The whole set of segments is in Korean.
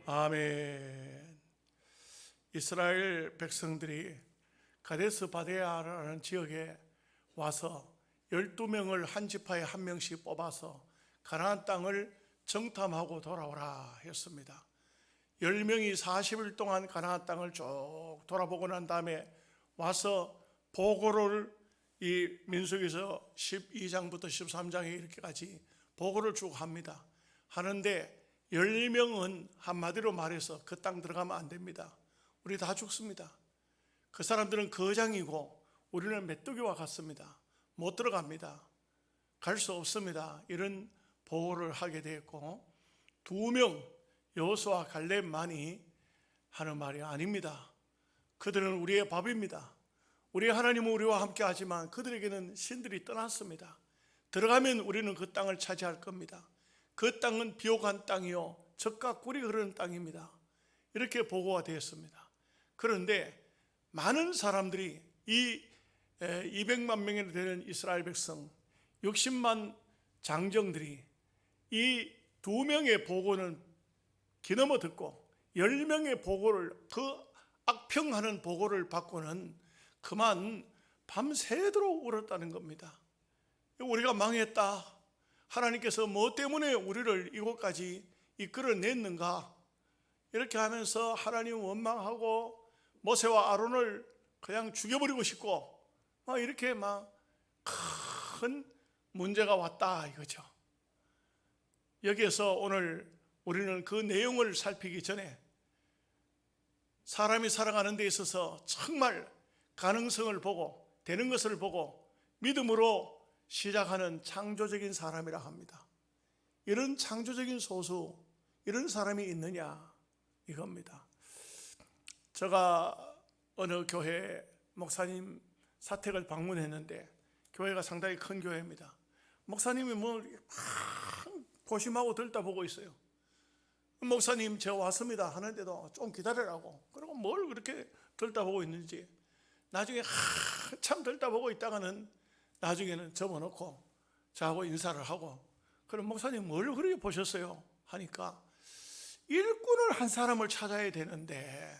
아멘. 이스라엘 백성들이 가데스 바네아라는 지역에 와서 12명을 한 지파에 한 명씩 뽑아서 가나안 땅을 정탐하고 돌아오라 했습니다. 10명이 40일 동안 가나안 땅을 쭉 돌아보고 난 다음에 와서 보고를 이 민수기서 12장부터 13장에 이렇게까지 보고를 쭉 합니다. 하는데 10명은 한마디로 말해서 그 땅 들어가면 안 됩니다. 우리 다 죽습니다. 그 사람들은 거장이고 우리는 메뚜기와 같습니다. 못 들어갑니다. 갈 수 없습니다. 이런 보고를 하게 되었고, 2명 여호수아 갈렙만이 하는 말이 아닙니다. 그들은 우리의 밥입니다. 우리 하나님은 우리와 함께 하지만 그들에게는 신들이 떠났습니다. 들어가면 우리는 그 땅을 차지할 겁니다. 그 땅은 비옥한 땅이요 젖과 꿀이 흐르는 땅입니다. 이렇게 보고가 되었습니다. 그런데 많은 사람들이 이 200만 명이나 되는 이스라엘 백성 60만 장정들이 이 2명의 보고는 귀넘어 듣고 10명의 보고를, 그 악평하는 보고를 받고는 그만 밤새도록 울었다는 겁니다. 우리가 망했다. 하나님께서 뭐 때문에 우리를 이곳까지 이끌어냈는가? 이렇게 하면서 하나님 원망하고 모세와 아론을 그냥 죽여버리고 싶고 막 이렇게 막 큰 문제가 왔다 이거죠. 여기에서 오늘 우리는 그 내용을 살피기 전에 사람이 살아가는 데 있어서 정말 가능성을 보고 되는 것을 보고 믿음으로 시작하는 창조적인 사람이라 합니다. 이런 창조적인 소수, 이런 사람이 있느냐 이겁니다. 제가 어느 교회 목사님 사택을 방문했는데 교회가 상당히 큰 교회입니다. 목사님이 뭘 고심하고 들다보고 있어요. 목사님 저 왔습니다 하는데도 좀 기다리라고. 그리고 뭘 그렇게 들다보고 있는지 나중에 한참 들다보고 있다가는 나중에는 접어놓고 저하고 인사를 하고, 그럼 목사님 뭘 그렇게 보셨어요? 하니까 일꾼을 한 사람을 찾아야 되는데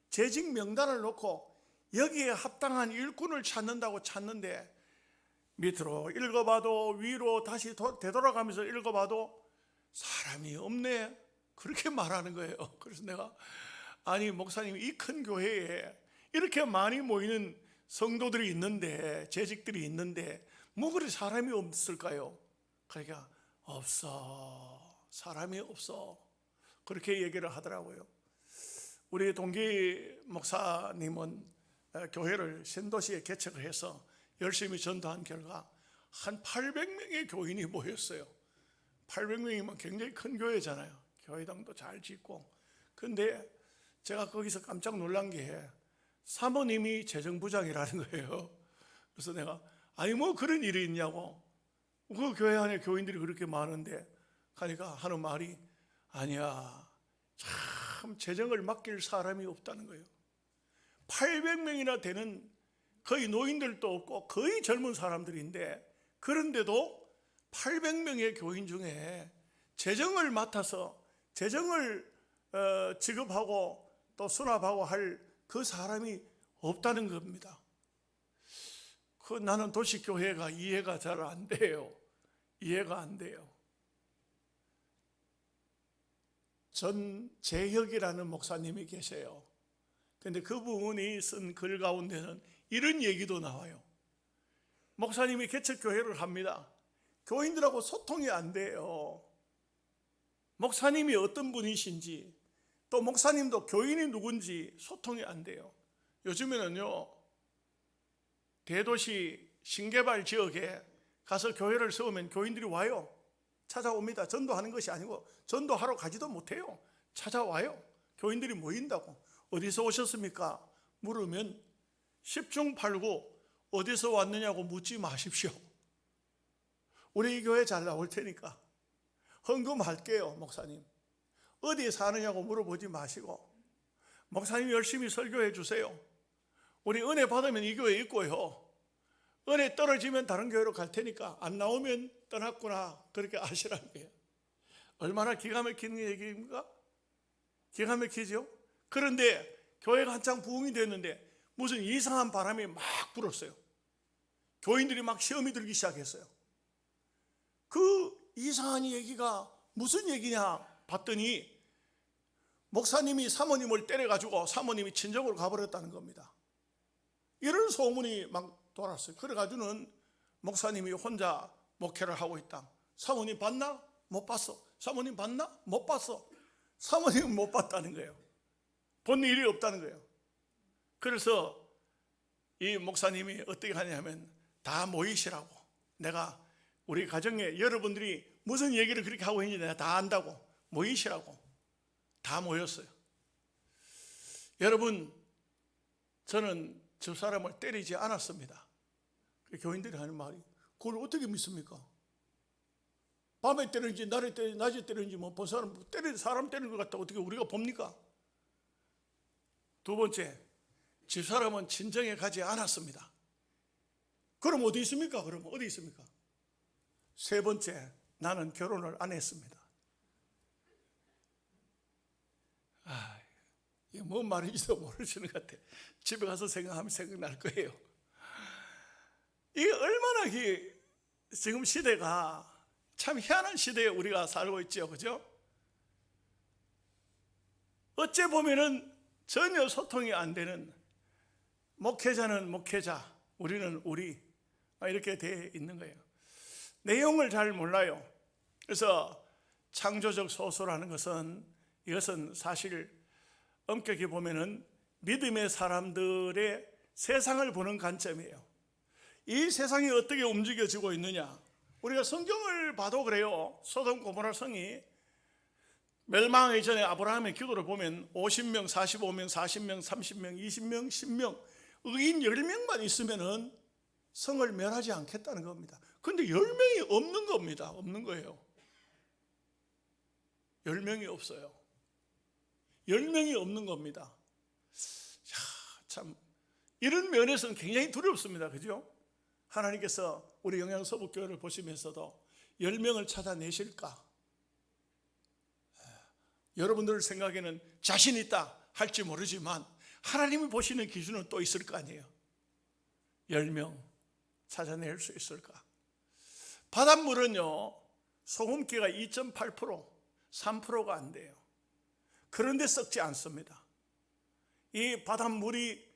재직 명단을 놓고 여기에 합당한 일꾼을 찾는다고 찾는데 밑으로 읽어봐도 위로 다시 되돌아가면서 읽어봐도 사람이 없네, 그렇게 말하는 거예요. 그래서 내가 아니 목사님 이 큰 교회에 이렇게 많이 모이는 성도들이 있는데 재직들이 있는데 뭐 그리 사람이 없을까요? 그러니까 없어, 사람이 없어, 그렇게 얘기를 하더라고요. 우리 동기 목사님은 교회를 신도시에 개척을 해서 열심히 전도한 결과 한 800명의 교인이 모였어요. 800명이면 굉장히 큰 교회잖아요. 교회당도 잘 짓고. 근데 제가 거기서 깜짝 놀란 게 사모님이 재정부장이라는 거예요. 그래서 내가 아니 뭐 그런 일이 있냐고, 그 교회 안에 교인들이 그렇게 많은데 하니까 하는 말이 아니야, 참 재정을 맡길 사람이 없다는 거예요. 800명이나 되는 거의 노인들도 없고 거의 젊은 사람들인데, 그런데도 800명의 교인 중에 재정을 맡아서 재정을 지급하고 또 수납하고 할 그 사람이 없다는 겁니다. 나는 도시교회가 이해가 잘 안 돼요. 이해가 안 돼요. 전재혁이라는 목사님이 계세요. 그런데 그분이 쓴 글 가운데는 이런 얘기도 나와요. 목사님이 개척교회를 합니다. 교인들하고 소통이 안 돼요. 목사님이 어떤 분이신지 또 목사님도 교인이 누군지 소통이 안 돼요. 요즘에는요 대도시 신개발 지역에 가서 교회를 세우면 교인들이 와요. 찾아옵니다. 전도하는 것이 아니고 전도하러 가지도 못해요. 찾아와요. 교인들이 모인다고. 어디서 오셨습니까? 물으면 10중 8구 어디서 왔느냐고 묻지 마십시오. 우리 이 교회 잘 나올 테니까 헌금할게요. 목사님 어디에 사느냐고 물어보지 마시고 목사님 열심히 설교해 주세요. 우리 은혜 받으면 이 교회 있고요, 은혜 떨어지면 다른 교회로 갈 테니까 안 나오면 떠났구나, 그렇게 아시라는 거예요. 얼마나 기가 막히는 얘기입니까? 기가 막히죠? 그런데 교회가 한창 부흥이 됐는데 무슨 이상한 바람이 막 불었어요. 교인들이 막 시험이 들기 시작했어요. 그 이상한 얘기가 무슨 얘기냐 봤더니 목사님이 사모님을 때려가지고 사모님이 친정으로 가버렸다는 겁니다. 이런 소문이 막 돌았어요. 그래가지고는 목사님이 혼자 목회를 하고 있다. 사모님 봤나? 못 봤어. 사모님 봤나? 못 봤어. 사모님은 못 봤다는 거예요. 본 일이 없다는 거예요. 그래서 이 목사님이 어떻게 하냐면 다 모이시라고, 내가 우리 가정에 여러분들이 무슨 얘기를 그렇게 하고 있는지 내가 다 안다고, 모이시라고 다 모였어요. 여러분, 저는 저 사람을 때리지 않았습니다. 교인들이 하는 말이, 그걸 어떻게 믿습니까? 밤에 때리는지 낮에 때리는지 뭐 본 사람 사람 때리는 것 같다 어떻게 우리가 봅니까? 두 번째, 집사람은 친정에 가지 않았습니다. 그럼 어디 있습니까? 그럼 어디 있습니까? 세 번째, 나는 결혼을 안 했습니다. 이게 뭔 말인지도 모르시는 것 같아. 집에 가서 생각하면 생각날 거예요. 이게 얼마나 지금 시대가 참 희한한 시대에 우리가 살고 있죠, 그죠? 어째 보면은 전혀 소통이 안 되는, 목회자는 목회자, 우리는 우리, 이렇게 돼 있는 거예요. 내용을 잘 몰라요. 그래서 창조적 소수라는 것은, 이것은 사실 엄격히 보면은 믿음의 사람들의 세상을 보는 관점이에요. 이 세상이 어떻게 움직여지고 있느냐, 우리가 성경을 봐도 그래요. 소돔 고모라 성이 멸망하기 전에 아브라함의 기도를 보면 50명, 45명, 40명, 30명, 20명, 10명, 의인 10명만 있으면은 성을 멸하지 않겠다는 겁니다. 그런데 10명이 없는 겁니다. 없는 거예요. 10명이 없어요. 10명이 없는 겁니다. 참 이런 면에서는 굉장히 두렵습니다. 그죠? 하나님께서 우리 영양서북교회를 보시면서도 10명을 찾아내실까? 여러분들 생각에는 자신 있다 할지 모르지만 하나님이 보시는 기준은 또 있을 거 아니에요. 10명 찾아낼 수 있을까? 바닷물은요, 소금기가 2.8%, 3%가 안 돼요. 그런데 썩지 않습니다. 이 바닷물이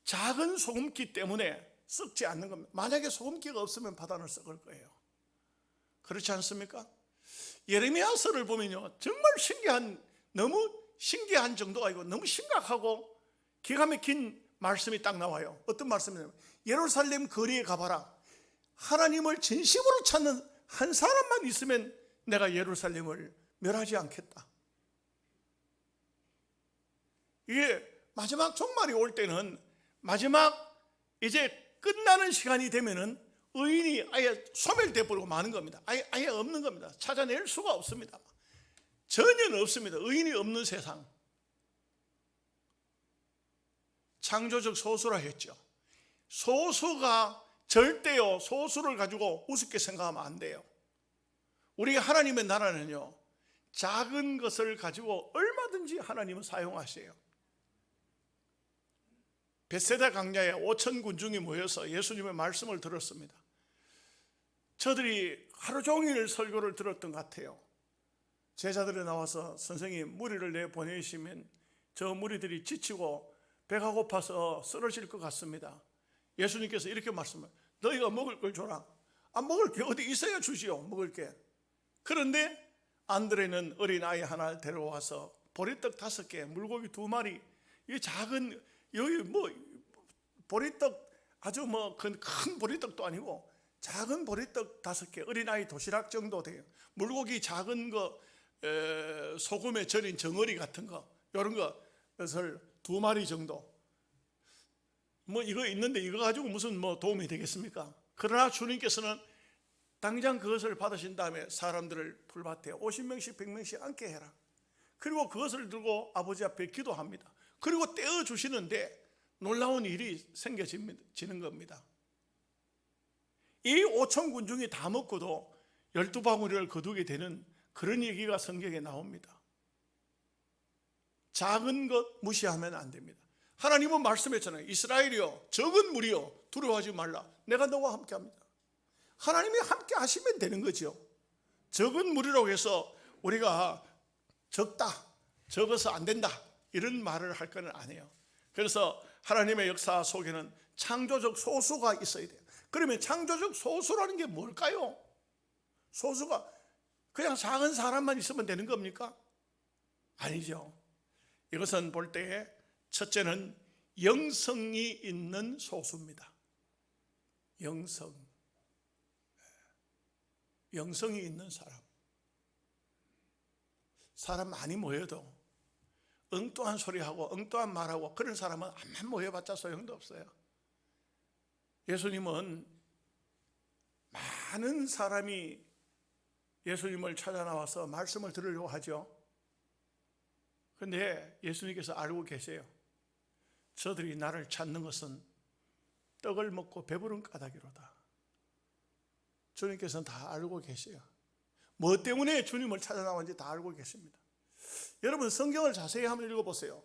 작은 소금기 때문에 썩지 않는 겁니다. 만약에 소금기가 없으면 바다는 썩을 거예요. 그렇지 않습니까? 예레미야서를 보면요, 정말 너무 신기한 정도가 아니고 너무 심각하고 기가 막힌 말씀이 딱 나와요. 어떤 말씀이냐면, 예루살렘 거리에 가봐라. 하나님을 진심으로 찾는 한 사람만 있으면 내가 예루살렘을 멸하지 않겠다. 이게 마지막 종말이 올 때는, 마지막 이제 끝나는 시간이 되면은 의인이 아예 소멸돼 버리고 마는 겁니다. 아예 없는 겁니다. 찾아낼 수가 없습니다. 전혀 없습니다. 의인이 없는 세상. 창조적 소수라 했죠. 소수가 절대요, 소수를 가지고 우습게 생각하면 안 돼요. 우리 하나님의 나라는요, 작은 것을 가지고 얼마든지 하나님은 사용하세요. 벳세다 강야에 5천 군중이 모여서 예수님의 말씀을 들었습니다. 저들이 하루 종일 설교를 들었던 것 같아요. 제자들이 나와서 선생님, 무리를 내보내시면 저 무리들이 지치고 배가 고파서 쓰러질 것 같습니다. 예수님께서 이렇게 말씀을, 너희가 먹을 걸 줘라. 먹을 게 어디 있어야 주지요, 먹을 게. 그런데 안드레는 어린아이 하나 데려와서 보리떡 5개, 물고기 2마리, 이 작은, 여기 보리떡, 아주 큰 보리떡도 아니고 작은 보리떡 5개, 어린아이 도시락 정도 돼요. 물고기 작은 거, 소금에 절인 정어리 같은 거, 이런 것을 2마리 정도. 이거 있는데 이거 가지고 무슨 도움이 되겠습니까? 그러나 주님께서는 당장 그것을 받으신 다음에 사람들을 풀밭에 50명씩 100명씩 앉게 해라. 그리고 그것을 들고 아버지 앞에 기도합니다. 그리고 떼어주시는데 놀라운 일이 생겨지는 겁니다. 이 5천 군중이 다 먹고도 12바구니를 거두게 되는 그런 얘기가 성경에 나옵니다. 작은 것 무시하면 안 됩니다. 하나님은 말씀했잖아요. 이스라엘이여, 적은 무리여, 두려워하지 말라. 내가 너와 함께 합니다. 하나님이 함께 하시면 되는 거죠. 적은 무리라고 해서 우리가 적다, 적어서 안 된다, 이런 말을 할 건 아니에요. 그래서 하나님의 역사 속에는 창조적 소수가 있어야 돼요. 그러면 창조적 소수라는 게 뭘까요? 소수가 그냥 작은 사람만 있으면 되는 겁니까? 아니죠. 이것은 볼 때 첫째는 영성이 있는 소수입니다. 영성이 있는 사람 많이 모여도 엉뚱한 소리하고 엉뚱한 말하고 그런 사람은 암만 모여봤자 소용도 없어요. 예수님은 많은 사람이 예수님을 찾아 나와서 말씀을 들으려고 하죠. 그런데 예수님께서 알고 계세요. 저들이 나를 찾는 것은 떡을 먹고 배부른 까닭이로다. 주님께서는 다 알고 계세요. 뭐 때문에 주님을 찾아 나왔는지 다 알고 계십니다. 여러분, 성경을 자세히 한번 읽어보세요.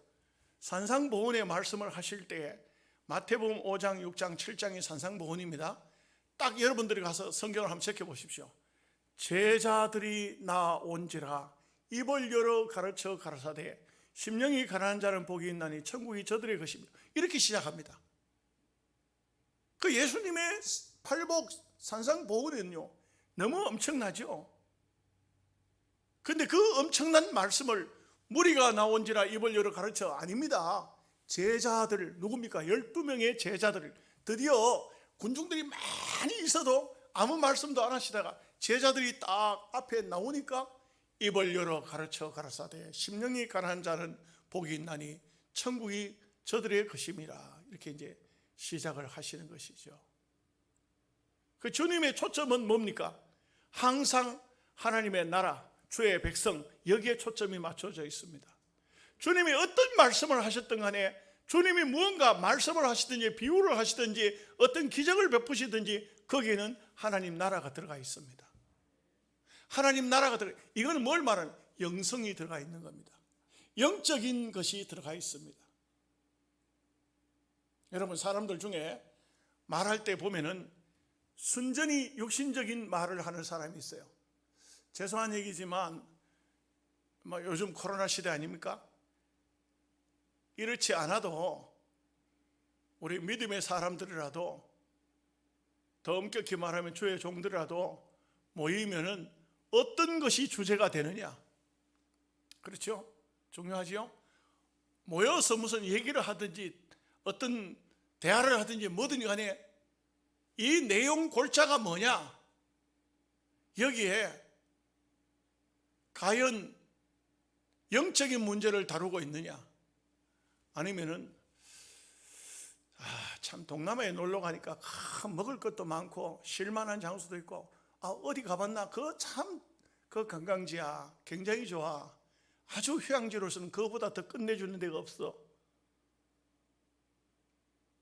산상보훈의 말씀을 하실 때 마태복음 5장, 6장, 7장이 산상보훈입니다. 딱 여러분들이 가서 성경을 한번 체크해보십시오. 제자들이 나온지라 입을 열어 가르쳐 가라사대 심령이 가난한 자는 복이 있나니 천국이 저들의 것입니다. 이렇게 시작합니다. 그 예수님의 팔복 산상보훈은요 너무 엄청나죠. 그런데 그 엄청난 말씀을 무리가 나온지라 입을 열어 가르쳐, 아닙니다. 제자들, 누굽니까? 12명의 제자들, 드디어 군중들이 많이 있어도 아무 말씀도 안 하시다가 제자들이 딱 앞에 나오니까 입을 열어 가르쳐 가라사대 심령이 가난한 자는 복이 있나니 천국이 저들의 것임이라. 이렇게 이제 시작을 하시는 것이죠. 그 주님의 초점은 뭡니까? 항상 하나님의 나라, 주의 백성, 여기에 초점이 맞춰져 있습니다. 주님이 어떤 말씀을 하셨든 간에, 주님이 무언가 말씀을 하시든지 비유를 하시든지 어떤 기적을 베푸시든지 거기에는 하나님 나라가 들어가 있습니다. 하나님 나라가 들어가, 이거는 뭘 말하는? 영성이 들어가 있는 겁니다. 영적인 것이 들어가 있습니다. 여러분, 사람들 중에 말할 때 보면은 순전히 육신적인 말을 하는 사람이 있어요. 죄송한 얘기지만 요즘 코로나 시대 아닙니까? 이렇지 않아도 우리 믿음의 사람들이라도, 더 엄격히 말하면 주의 종들이라도 모이면은 어떤 것이 주제가 되느냐, 그렇죠? 중요하지요? 모여서 무슨 얘기를 하든지 어떤 대화를 하든지 뭐든 간에 이 내용 골자가 뭐냐, 여기에 과연 영적인 문제를 다루고 있느냐, 아니면은 참 동남아에 놀러 가니까 먹을 것도 많고 쉴만한 장소도 있고, 어디 가봤나? 그 관광지야 굉장히 좋아. 아주 휴양지로서는 그거보다 더 끝내주는 데가 없어.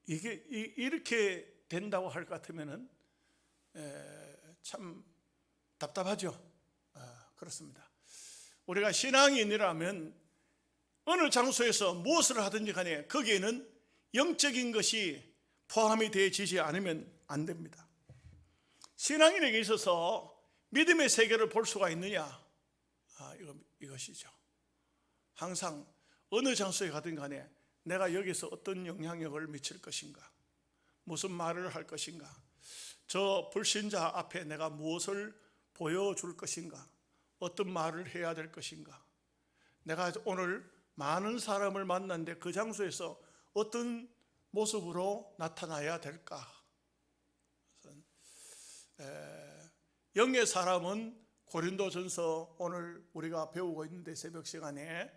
이게 이렇게 된다고 할 것 같으면은 참 답답하죠. 그렇습니다. 우리가 신앙인이라면 어느 장소에서 무엇을 하든지 간에 거기에는 영적인 것이 포함이 되어지지 않으면 안 됩니다. 신앙인에게 있어서 믿음의 세계를 볼 수가 있느냐? 이것이죠. 항상 어느 장소에 가든 간에 내가 여기서 어떤 영향력을 미칠 것인가, 무슨 말을 할 것인가, 저 불신자 앞에 내가 무엇을 보여줄 것인가, 어떤 말을 해야 될 것인가, 내가 오늘 많은 사람을 만났는데 그 장소에서 어떤 모습으로 나타나야 될까. 영의 사람은 고린도전서 오늘 우리가 배우고 있는데 새벽 시간에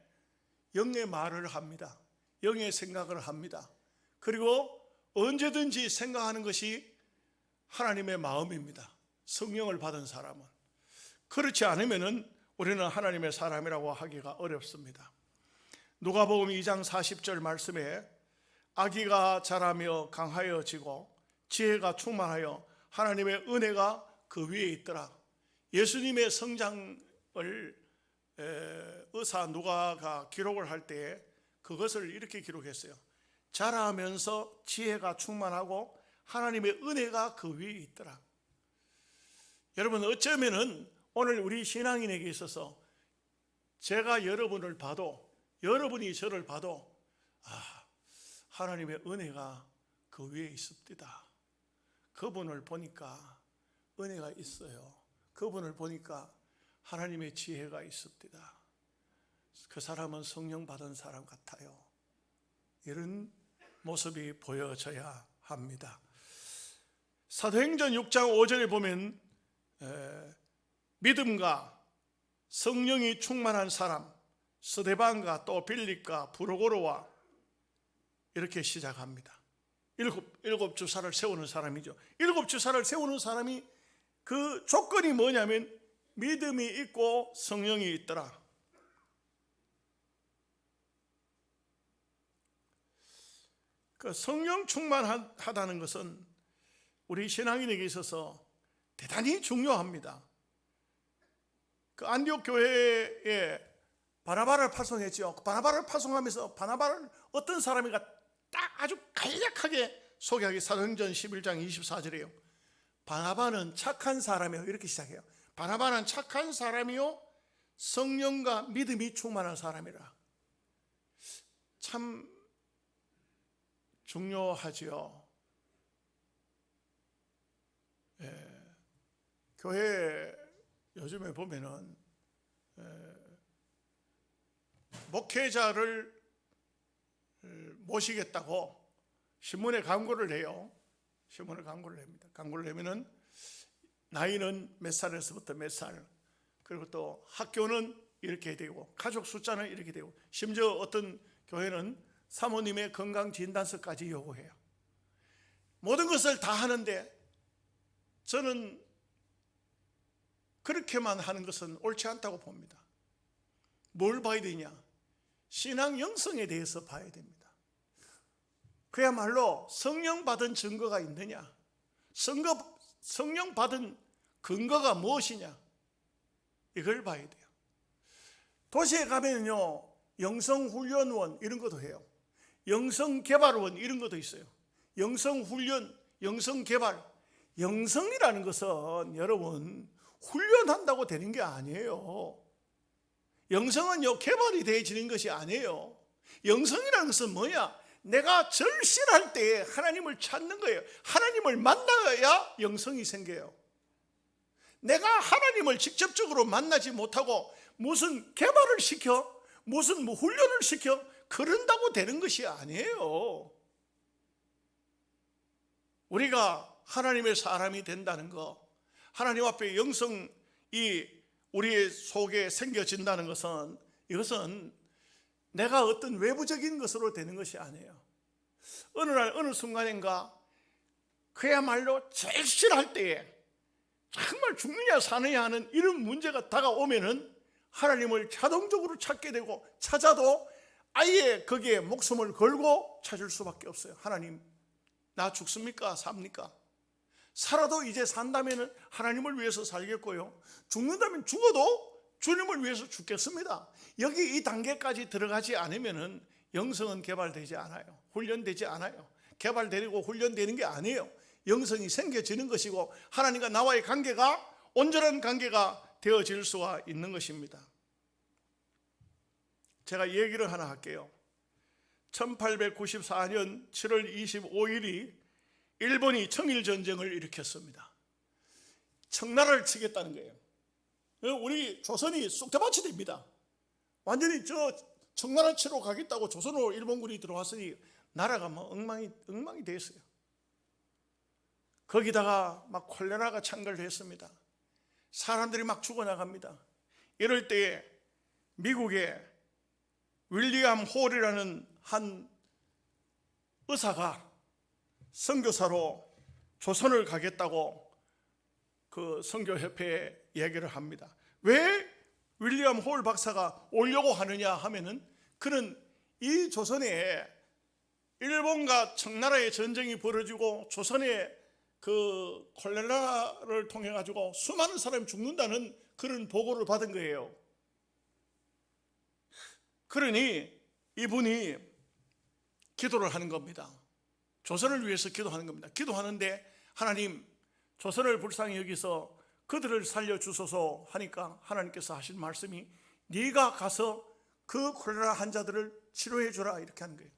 영의 말을 합니다. 영의 생각을 합니다. 그리고 언제든지 생각하는 것이 하나님의 마음입니다. 성령을 받은 사람은. 그렇지 않으면 우리는 하나님의 사람이라고 하기가 어렵습니다. 누가복음 2장 40절 말씀에 아기가 자라며 강하여지고 지혜가 충만하여 하나님의 은혜가 그 위에 있더라. 예수님의 성장을 의사 누가가 기록을 할 때 그것을 이렇게 기록했어요. 자라면서 지혜가 충만하고 하나님의 은혜가 그 위에 있더라. 여러분, 어쩌면은 오늘 우리 신앙인에게 있어서 제가 여러분을 봐도, 여러분이 저를 봐도 하나님의 은혜가 그 위에 있습니다. 그분을 보니까 은혜가 있어요. 그분을 보니까 하나님의 지혜가 있습니다. 그 사람은 성령 받은 사람 같아요. 이런 모습이 보여져야 합니다. 사도행전 6장 5절에 보면 믿음과 성령이 충만한 사람 스데반과 또 빌립과 브루고로와 이렇게 시작합니다. 일곱 주사를 세우는 사람이죠. 일곱 주사를 세우는 사람이 그 조건이 뭐냐면 믿음이 있고 성령이 있더라. 그 성령 충만하다는 것은 우리 신앙인에게 있어서 대단히 중요합니다. 그 안디옥 교회에 바나바를 파송했죠. 바나바를 파송하면서 바나바를 어떤 사람이가 딱 아주 간략하게 소개하기 사도행전 11장 24절이에요. 바나바는 착한 사람이요, 이렇게 시작해요. 바나바는 착한 사람이요 성령과 믿음이 충만한 사람이라. 참 중요하지요. 교회 요즘에 보면은 목회자를 모시겠다고 신문에 광고를 해요. 신문에 광고를 합니다. 광고를 하면은 나이는 몇 살에서부터 몇 살, 그리고 또 학교는 이렇게 되고 가족 숫자는 이렇게 되고, 심지어 어떤 교회는 사모님의 건강진단서까지 요구해요. 모든 것을 다 하는데 저는 그렇게만 하는 것은 옳지 않다고 봅니다. 뭘 봐야 되냐? 신앙 영성에 대해서 봐야 됩니다. 그야말로 성령 받은 증거가 있느냐? 성령 받은 근거가 무엇이냐? 이걸 봐야 돼요. 도시에 가면요, 영성훈련원 이런 것도 해요. 영성개발원 이런 것도 있어요. 영성훈련, 영성개발. 영성이라는 것은 여러분 훈련한다고 되는 게 아니에요. 영성은요 개발이 되어지는 것이 아니에요. 영성이라는 것은 뭐냐? 내가 절실할 때 하나님을 찾는 거예요. 하나님을 만나야 영성이 생겨요. 내가 하나님을 직접적으로 만나지 못하고 무슨 개발을 시켜, 무슨 훈련을 시켜 그런다고 되는 것이 아니에요. 우리가 하나님의 사람이 된다는 것, 하나님 앞에 영성이 우리의 속에 생겨진다는 것은, 이것은 내가 어떤 외부적인 것으로 되는 것이 아니에요. 어느 날 어느 순간인가 그야말로 절실할 때에 정말 죽느냐 사느냐 하는 이런 문제가 다가오면은 하나님을 자동적으로 찾게 되고, 찾아도 아예 거기에 목숨을 걸고 찾을 수밖에 없어요. 하나님, 나 죽습니까? 삽니까? 살아도 이제 산다면 하나님을 위해서 살겠고요, 죽는다면 죽어도 주님을 위해서 죽겠습니다. 여기 이 단계까지 들어가지 않으면 영성은 개발되지 않아요. 훈련되지 않아요. 개발되고 훈련되는 게 아니에요. 영성이 생겨지는 것이고 하나님과 나와의 관계가 온전한 관계가 되어질 수가 있는 것입니다. 제가 얘기를 하나 할게요. 1894년 7월 25일이 일본이 청일전쟁을 일으켰습니다. 청나라를 치겠다는 거예요. 우리 조선이 쑥대밭이 됩니다. 완전히 저 청나라 치러 가겠다고 조선으로 일본군이 들어왔으니 나라가 뭐 엉망이 됐어요. 거기다가 막 콜레라가 창궐했습니다. 사람들이 막 죽어나갑니다. 이럴 때에 미국의 윌리엄 홀이라는 한 의사가 선교사로 조선을 가겠다고 그 선교협회에 얘기를 합니다. 왜 윌리엄 홀 박사가 오려고 하느냐 하면은, 그는 이 조선에 일본과 청나라의 전쟁이 벌어지고 조선에 그 콜레라를 통해 가지고 수많은 사람이 죽는다는 그런 보고를 받은 거예요. 그러니 이분이 기도를 하는 겁니다. 조선을 위해서 기도하는 겁니다. 기도하는데 하나님, 조선을 불쌍히 여기서 그들을 살려주소서 하니까 하나님께서 하신 말씀이 네가 가서 그 콜레라 환자들을 치료해 주라, 이렇게 하는 거예요.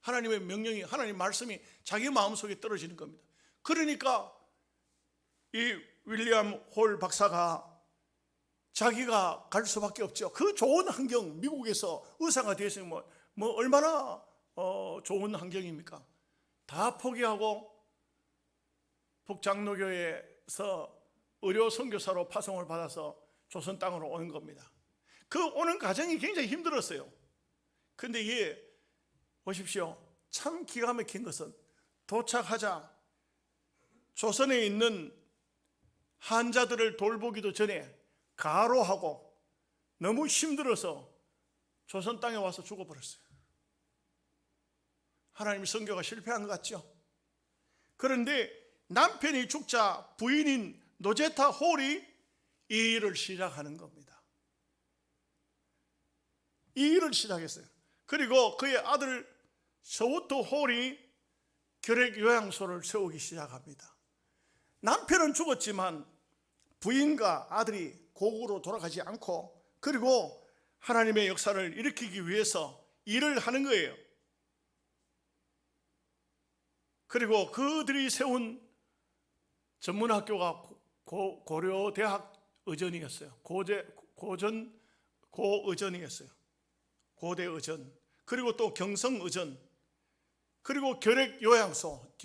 하나님의 명령이, 하나님 말씀이 자기 마음속에 떨어지는 겁니다. 그러니까 이 윌리엄 홀 박사가 자기가 갈 수밖에 없죠. 그 좋은 환경, 미국에서 의사가 되었으면 뭐 얼마나 좋은 환경입니까? 다 포기하고 북장로교회에서 의료 선교사로 파송을 받아서 조선 땅으로 오는 겁니다. 그 오는 과정이 굉장히 힘들었어요. 근데 이게 보십시오, 참 기가 막힌 것은 도착하자 조선에 있는 환자들을 돌보기도 전에 가로하고 너무 힘들어서 조선 땅에 와서 죽어버렸어요. 하나님의 선교가 실패한 것 같죠? 그런데 남편이 죽자 부인인 노제타 홀이 이 일을 시작하는 겁니다. 이 일을 시작했어요. 그리고 그의 아들 서우트 홀이 결핵요양소를 세우기 시작합니다. 남편은 죽었지만 부인과 아들이 고국으로 돌아가지 않고, 그리고 하나님의 역사를 일으키기 위해서 일을 하는 거예요. 그리고 그들이 세운 전문학교가 고려대학 의전이었어요. 고의전이었어요. 고대의전, 그리고 또 경성의전, 그리고 결핵요양소,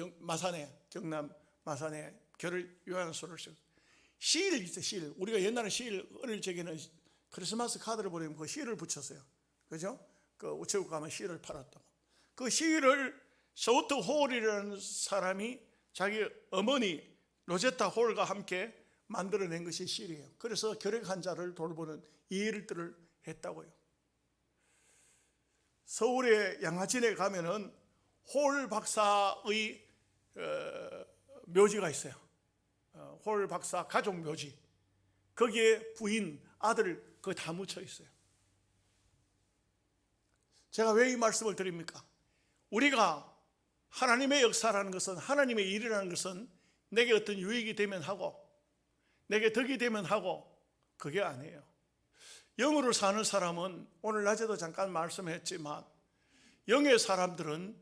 경남 마산에 결핵요양소를 세웠어요. 시일 있어요. 시일. 우리가 옛날에 시일, 어릴 적에는 크리스마스 카드를 보내면 그 시일을 붙였어요. 그죠? 그 우체국 가면 시일을 팔았다고. 그 시일을 서우트 홀이라는 사람이 자기 어머니 로제타 홀과 함께 만들어낸 것이 시일이에요. 그래서 결핵 환자를 돌보는 이 일들을 했다고요. 서울의 양화진에 가면은 홀 박사의 묘지가 있어요. 홀 박사 가족 묘지. 거기에 부인, 아들 그거 다 묻혀 있어요. 제가 왜 이 말씀을 드립니까? 우리가 하나님의 역사라는 것은, 하나님의 일이라는 것은 내게 어떤 유익이 되면 하고 내게 덕이 되면 하고, 그게 아니에요. 영으로 사는 사람은, 오늘 낮에도 잠깐 말씀했지만, 영의 사람들은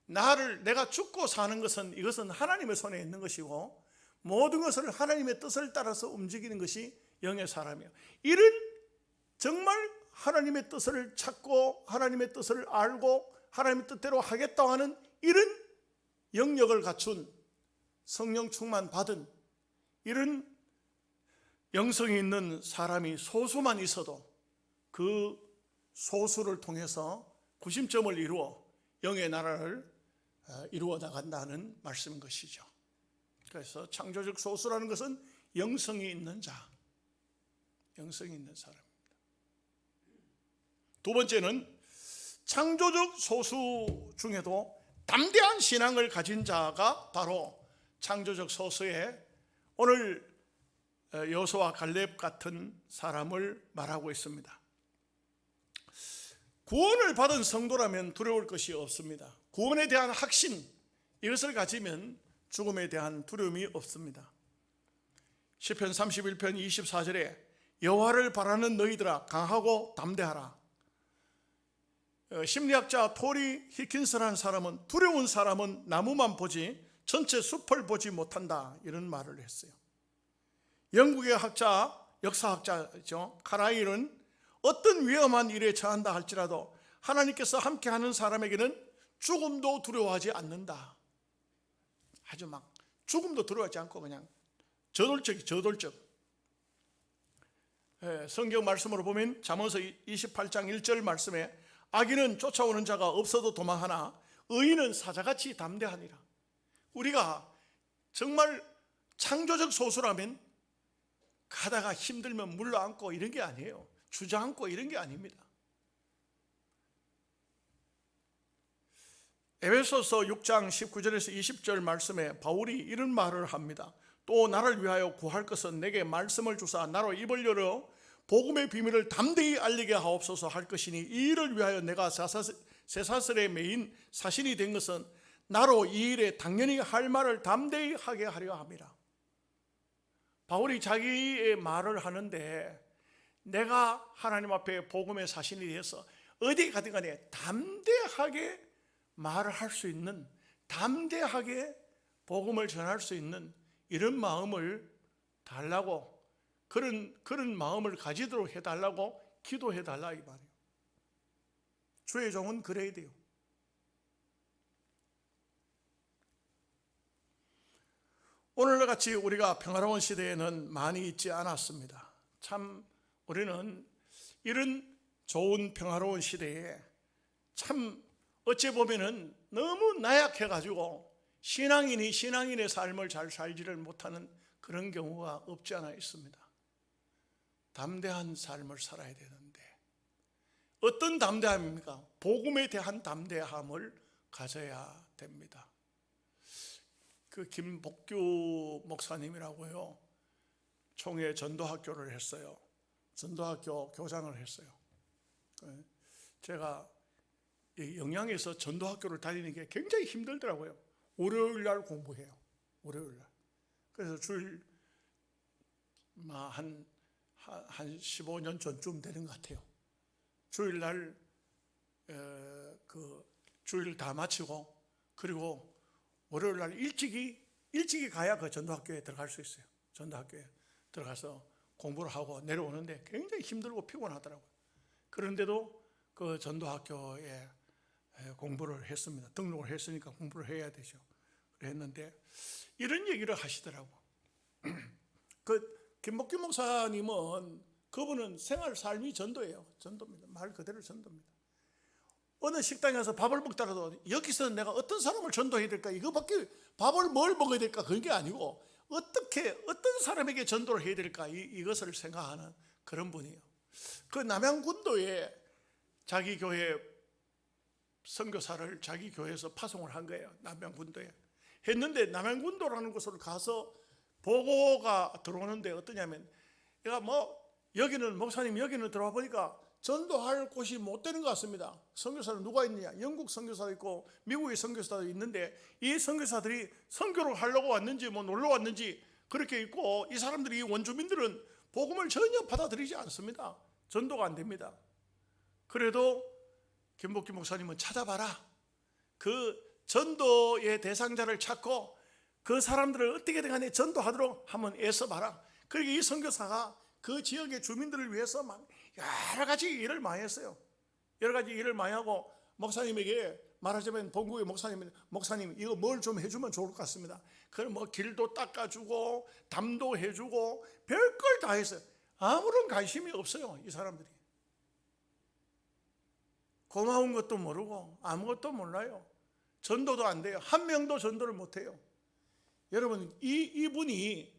내가 죽고 사는 것은, 이것은 하나님의 손에 있는 것이고 모든 것을 하나님의 뜻을 따라서 움직이는 것이 영의 사람이에요. 이런 정말 하나님의 뜻을 찾고 하나님의 뜻을 알고 하나님의 뜻대로 하겠다고 하는 이런 영역을 갖춘, 성령 충만 받은 이런 영성이 있는 사람이 소수만 있어도 그 소수를 통해서 구심점을 이루어 영의 나라를 이루어 나간다는 말씀인 것이죠. 그래서 창조적 소수라는 것은 영성이 있는 자, 영성이 있는 사람입니다. 두 번째는 창조적 소수 중에도 담대한 신앙을 가진 자가 바로 창조적 소수의, 오늘 여호수아 갈렙 같은 사람을 말하고 있습니다. 구원을 받은 성도라면 두려울 것이 없습니다. 구원에 대한 확신, 이것을 가지면 죽음에 대한 두려움이 없습니다. 시편 31편 24절에 여호와를 바라는 너희들아 강하고 담대하라. 심리학자 토리 히킨스라는 사람은 두려운 사람은 나무만 보지 전체 숲을 보지 못한다, 이런 말을 했어요. 영국의 역사학자죠, 카라일은 어떤 위험한 일에 처한다 할지라도 하나님께서 함께하는 사람에게는 죽음도 두려워하지 않는다. 아주 막 죽음도 두려워하지 않고 그냥 저돌적. 성경 말씀으로 보면 잠언서 28장 1절 말씀에 악인은 쫓아오는 자가 없어도 도망하나 의인은 사자같이 담대하니라. 우리가 정말 창조적 소수라면 가다가 힘들면 물러앉고 이런 게 아니에요. 주저앉고 이런 게 아닙니다. 에베소서 6장 19절에서 20절 말씀에 바울이 이런 말을 합니다. 또 나를 위하여 구할 것은 내게 말씀을 주사 나로 입을 열어 복음의 비밀을 담대히 알리게 하옵소서 할 것이니 이 일을 위하여 내가 쇠사슬에 매인 사신이 된 것은 나로 이 일에 당연히 할 말을 담대히 하게 하려 함이라. 바울이 자기의 말을 하는데 내가 하나님 앞에 복음의 사신이 되어서 어디 가든 간에 담대하게 말을 할 수 있는, 담대하게 복음을 전할 수 있는 이런 마음을 달라고, 그런 마음을 가지도록 해달라고 기도해달라 이 말이에요. 주의 종은 그래야 돼요. 오늘같이 우리가 평화로운 시대에는 많이 있지 않았습니다. 참 우리는 이런 좋은 평화로운 시대에 참 어찌 보면은 너무 나약해가지고 신앙인이 신앙인의 삶을 잘 살지를 못하는 그런 경우가 없지 않아 있습니다. 담대한 삶을 살아야 되는데 어떤 담대함입니까? 복음에 대한 담대함을 가져야 됩니다. 그 김복규 목사님이라고요, 총회 전도학교를 했어요. 전도학교 교장을 했어요. 제가 영양에서 전도학교를 다니는 게 굉장히 힘들더라고요. 월요일 날 공부해요. 월요일 날. 그래서 주일 한 15년 전쯤 되는 것 같아요. 주일 날 그 주일 다 마치고 그리고 월요일 날 일찍이 가야 그 전도학교에 들어갈 수 있어요. 전도학교에 들어가서 공부를 하고 내려오는데 굉장히 힘들고 피곤하더라고요. 그런데도 그 전도학교에 공부를 했습니다. 등록을 했으니까 공부를 해야 되죠. 그랬는데 이런 얘기를 하시더라고. 그 김복규 목사님은 그분은 생활 삶이 전도예요. 전도입니다. 말 그대로 전도입니다. 어느 식당에 가서 밥을 먹더라도 여기서 내가 어떤 사람을 전도해야 될까, 이거밖에 밥을 뭘 먹어야 될까, 그런 게 아니고 어떻게 어떤 사람에게 전도를 해야 될까, 이것을 생각하는 그런 분이에요. 그 남양군도에 자기 교회 선교사를 자기 교회에서 파송을 한 거예요. 남양군도에 했는데 남양군도라는 곳을 가서 보고가 들어오는데 어떠냐면, 얘가 여기는 목사님 여기는 들어와 보니까 전도할 곳이 못 되는 것 같습니다. 선교사는 누가 있느냐? 영국 선교사도 있고 미국의 선교사도 있는데 이 선교사들이 선교를 하려고 왔는지 놀러 왔는지 그렇게 있고, 이 사람들이, 원주민들은 복음을 전혀 받아들이지 않습니다. 전도가 안 됩니다. 그래도 김복규 목사님은 찾아봐라. 그 전도의 대상자를 찾고 그 사람들을 어떻게든 간에 전도하도록 한번 애써봐라. 그리고 이 선교사가 그 지역의 주민들을 위해서 막 여러 가지 일을 많이 했어요. 여러 가지 일을 많이 하고 목사님에게 말하자면 본국의 목사님 이거 뭘 좀 해주면 좋을 것 같습니다. 그럼 길도 닦아주고 담도 해주고 별걸 다 했어요. 아무런 관심이 없어요. 이 사람들이 고마운 것도 모르고 아무것도 몰라요. 전도도 안 돼요. 한 명도 전도를 못 해요. 여러분, 이분이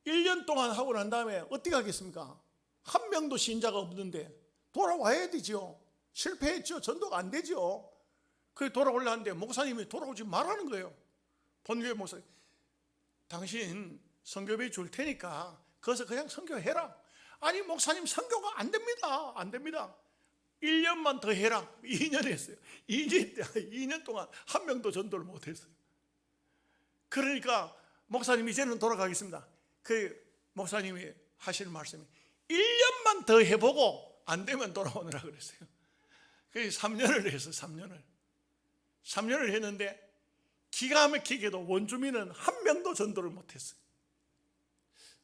1년 동안 하고 난 다음에 어떻게 하겠습니까? 한 명도 신자가 없는데 돌아와야 되죠. 실패했죠. 전도가 안 되죠. 그래 돌아오려는데 목사님이 돌아오지 말라는 거예요. 본교회 목사님, 당신 선교비 줄 테니까 거기서 그냥 선교해라. 아니 목사님, 선교가 안 됩니다. 안 됩니다. 1년만 더 해라. 2년 했어요. 2년 동안 한 명도 전도를 못 했어요. 그러니까 목사님 이제는 돌아가겠습니다. 그 목사님이 하시는 말씀이 1년만 더 해보고 안 되면 돌아오느라 그랬어요. 그래서 3년을 했어요. 3년을 했는데 기가 막히게도 원주민은 한 명도 전도를 못했어요.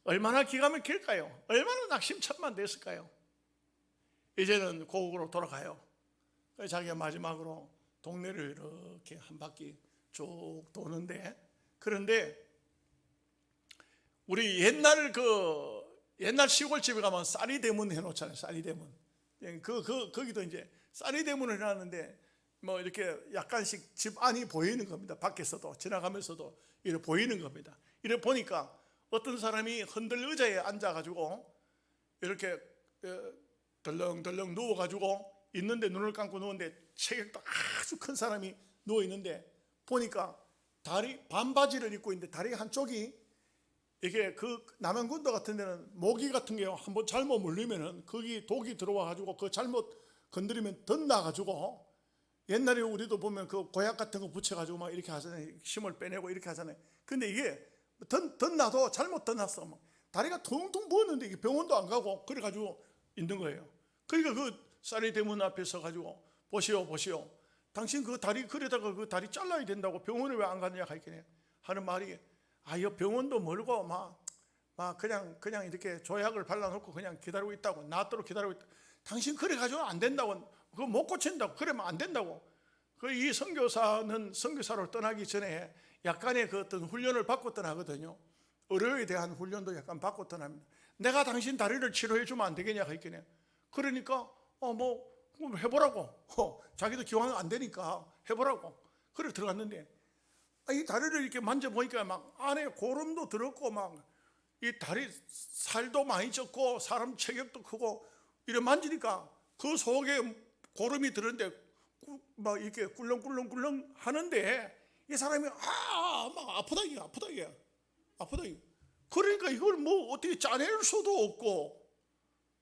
얼마나 기가 막힐까요? 얼마나 낙심천만됐을까요? 이제는 고국으로 돌아가요. 자기가 마지막으로 동네를 이렇게 한 바퀴 쭉 도는데, 그런데 우리 옛날 시골집에 가면 쌀이대문 해놓잖아요. 쌀이대문. 거기도 이제 쌀이대문을 해놨는데 이렇게 약간씩 집 안이 보이는 겁니다. 밖에서도 지나가면서도 이렇게 보이는 겁니다. 이렇게 보니까 어떤 사람이 흔들 의자에 앉아가지고 이렇게 덜렁덜렁 누워가지고 있는데, 눈을 감고 누웠는데 체격도 아주 큰 사람이 누워 있는데 보니까 반바지를 입고 있는데 다리 한쪽이 이게 그 남양군도 같은 데는 모기 같은 게 한번 잘못 물리면은 거기 독이 들어와 가지고 그 잘못 건드리면 덧나 가지고, 옛날에 우리도 보면 그 고약 같은 거 붙여 가지고 막 이렇게 하잖아요. 힘을 빼내고 이렇게 하잖아요. 근데 이게 덧나도 잘못 덧났어. 막 다리가 퉁퉁 부었는데 이게 병원도 안 가고 그래 가지고 있는 거예요. 그러니까 그 쌀이 대문 앞에 서 가지고 보시오 당신 그 다리 그러다가 그 다리 잘라야 된다고 병원에 왜 안 가느냐 하는 말이, 이 병원도 멀고 막 그냥 이렇게 조약을 발라놓고 그냥 기다리고 있다고, 낫도록 기다리고 있다. 당신 그래 가지고 안 된다고, 그거 못 고친다고, 그러면 안 된다고. 이 선교사는 선교사로 떠나기 전에 약간의 그 어떤 훈련을 받고 떠나거든요. 의료에 대한 훈련도 약간 받고 떠납니다. 내가 당신 다리를 치료해 주면 안 되겠냐 했겠네. 그러니까 뭐 해보라고. 자기도 기왕 안 되니까 해보라고. 그래 들어갔는데, 이 다리를 이렇게 만져보니까 막 안에 고름도 들었고 막 이 다리 살도 많이 쪘고 사람 체격도 크고, 이래 만지니까 그 속에 고름이 들었는데 막 이렇게 꿀렁꿀렁 하는데, 이 사람이 막 아프다 이게. 그러니까 이걸 뭐 어떻게 짜낼 수도 없고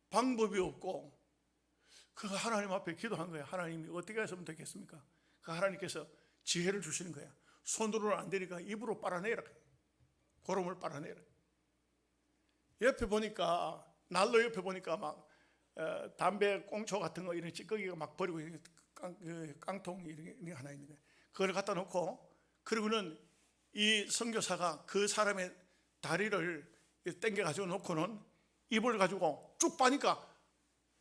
방법이 없고, 그 하나님 앞에 기도한 거예요. 하나님이 어떻게 했으면 되겠습니까? 그 하나님께서 지혜를 주시는 거야. 손으로는 안 되니까 입으로 빨아내라. 고름을 빨아내라. 옆에 보니까, 난로 옆에 보니까 막 담배 꽁초 같은 거 이런 찌꺼기가 막 버리고 깡통 이런 게 하나 있는 거예요. 그걸 갖다 놓고, 그리고는 이 선교사가 그 사람의 다리를 당겨 가지고 놓고는 입을 가지고 쭉 빠니까,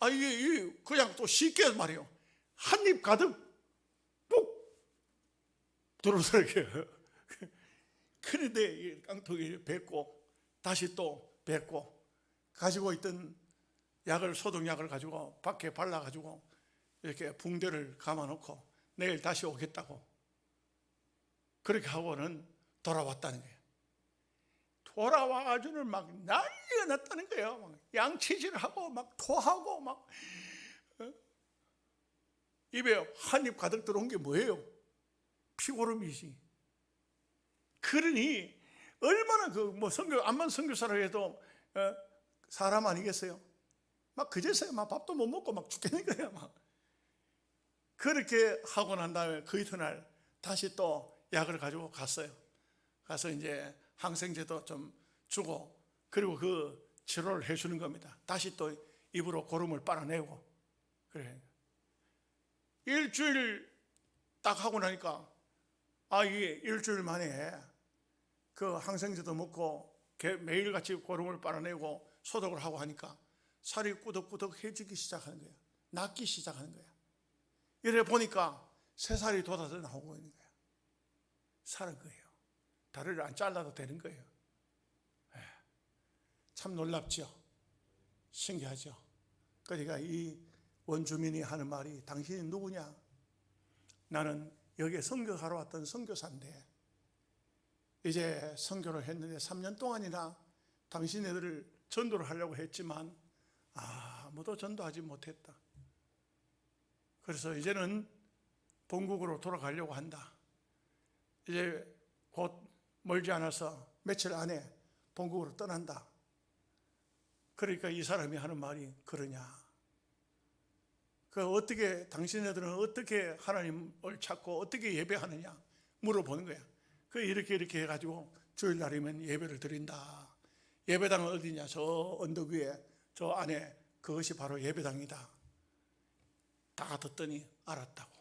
이게 그냥 또 쉽게 말이에요. 한 입 가득 뚝 들어오더라고요. 그런데 이 깡통이 뱉고 다시 또 뱉고, 가지고 있던 약을, 소독약을 가지고 밖에 발라가지고 이렇게 붕대를 감아놓고 내일 다시 오겠다고 그렇게 하고는 돌아왔다는 거예요. 돌아와가지고는 막 난리가 났다는 거예요. 막 양치질하고 막 토하고 막 입에 한 입 가득 들어온 게 뭐예요? 피고름이지. 그러니 얼마나 암만 선교사라고 해도 사람 아니겠어요? 막 그제서야 막 밥도 못 먹고 막 죽겠는 거야. 막 그렇게 하고 난 다음에 그 이튿날 다시 또 약을 가지고 갔어요. 가서 이제 항생제도 좀 주고, 그리고 그 치료를 해주는 겁니다. 다시 또 입으로 고름을 빨아내고. 그래. 일주일 딱 하고 나니까, 이게 일주일 만에 그 항생제도 먹고 매일같이 고름을 빨아내고 소독을 하고 하니까 살이 꾸덕꾸덕해지기 시작하는 거예요. 낫기 시작하는 거예요. 이래 보니까 새살이 돋아서 나오고 있는 거예요. 사는 거예요. 다리를 안 잘라도 되는 거예요. 참 놀랍죠? 신기하죠? 그러니까 이 원주민이 하는 말이, 당신이 누구냐? 나는 여기에 선교하러 왔던 선교사인데, 이제 선교를 했는데 3년 동안이나 당신네들을 전도를 하려고 했지만 아무도 전도하지 못했다. 그래서 이제는 본국으로 돌아가려고 한다. 이제 곧 멀지 않아서 며칠 안에 본국으로 떠난다. 그러니까 이 사람이 하는 말이, 그러냐? 어떻게, 당신네들은 어떻게 하나님을 찾고 어떻게 예배하느냐 물어보는 거야. 이렇게 해가지고 주일날이면 예배를 드린다. 예배당은 어디냐? 저 언덕 위에 저 안에, 그것이 바로 예배당이다. 다 듣더니 알았다고.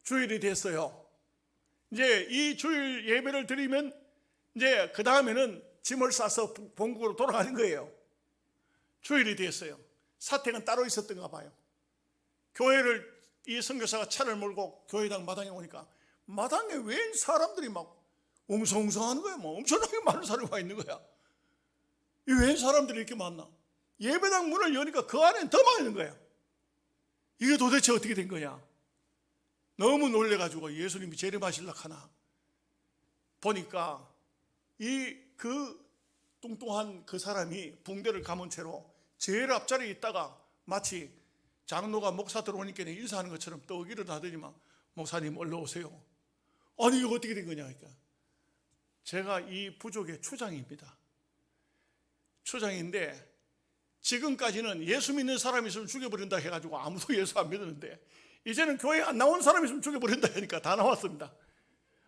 주일이 됐어요. 이제 이 주일 예배를 드리면 이제 그 다음에는 짐을 싸서 본국으로 돌아가는 거예요. 주일이 됐어요. 사택은 따로 있었던가 봐요. 교회를, 이 선교사가 차를 몰고 교회당 마당에 오니까 마당에 웬 사람들이 막 웅성웅성하는 거야. 뭐 엄청나게 많은 사람이 와 있는 거야. 이 웬 사람들이 이렇게 많나? 예배당 문을 여니까 그 안에는 더 많은 거야. 이게 도대체 어떻게 된 거냐? 너무 놀래가지고 예수님이 재림하실라 하나 보니까 그 뚱뚱한 그 사람이 붕대를 감은 채로 제일 앞자리에 있다가 마치 장로가 목사 들어오니까 인사하는 것처럼 떡 일어나더니만, 목사님 얼른 오세요. 아니 이거 어떻게 된 거냐? 그러니까 제가 이 부족의 추장입니다. 추장인데 지금까지는 예수 믿는 사람이 있으면 죽여버린다 해가지고 아무도 예수 안 믿었는데 이제는 교회 안 나온 사람이 있으면 죽여버린다 하니까 다 나왔습니다.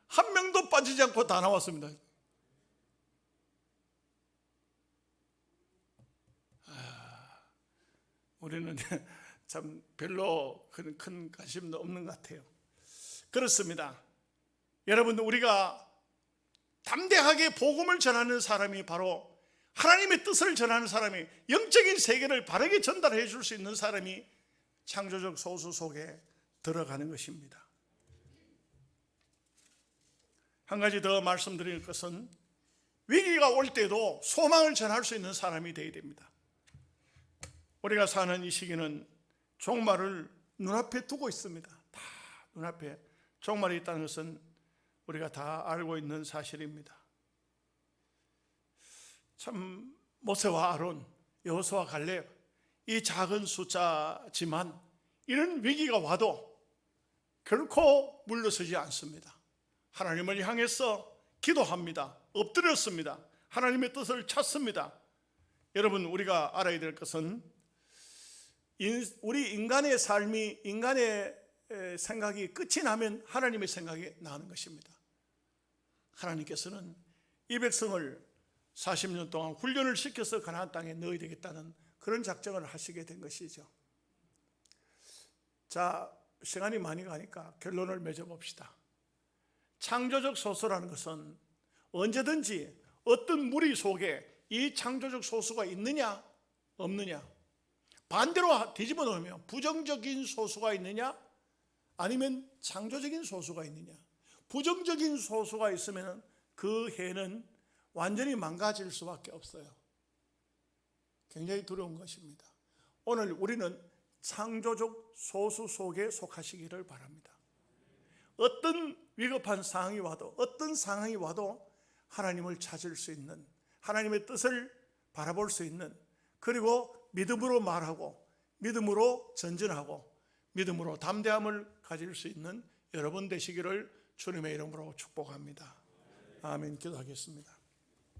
한 명도 빠지지 않고 다 나왔습니다. 우리는 참 별로 큰 관심도 없는 것 같아요. 그렇습니다. 여러분, 우리가 담대하게 복음을 전하는 사람이 바로 하나님의 뜻을 전하는 사람이, 영적인 세계를 바르게 전달해 줄 수 있는 사람이 창조적 소수 속에 들어가는 것입니다. 한 가지 더 말씀드릴 것은 위기가 올 때도 소망을 전할 수 있는 사람이 되어야 됩니다. 우리가 사는 이 시기는 종말을 눈앞에 두고 있습니다. 다 눈앞에 종말이 있다는 것은 우리가 다 알고 있는 사실입니다. 참 모세와 아론, 여호수아 갈렙, 이 작은 숫자지만 이런 위기가 와도 결코 물러서지 않습니다. 하나님을 향해서 기도합니다. 엎드렸습니다. 하나님의 뜻을 찾습니다. 여러분, 우리가 알아야 될 것은 우리 인간의 삶이, 인간의 생각이 끝이 나면 하나님의 생각이 나는 것입니다. 하나님께서는 이 백성을 40년 동안 훈련을 시켜서 가나안 땅에 넣어야 되겠다는 그런 작정을 하시게 된 것이죠. 자, 시간이 많이 가니까 결론을 맺어봅시다. 창조적 소수라는 것은 언제든지 어떤 무리 속에 이 창조적 소수가 있느냐 없느냐, 반대로 뒤집어 놓으면 부정적인 소수가 있느냐 아니면 창조적인 소수가 있느냐. 부정적인 소수가 있으면 그 해는 완전히 망가질 수밖에 없어요. 굉장히 두려운 것입니다. 오늘 우리는 창조적 소수 속에 속하시기를 바랍니다. 어떤 위급한 상황이 와도, 어떤 상황이 와도 하나님을 찾을 수 있는, 하나님의 뜻을 바라볼 수 있는, 그리고 믿음으로 말하고 믿음으로 전진하고 믿음으로 담대함을 가질 수 있는 여러분 되시기를 주님의 이름으로 축복합니다. 아멘. 기도하겠습니다.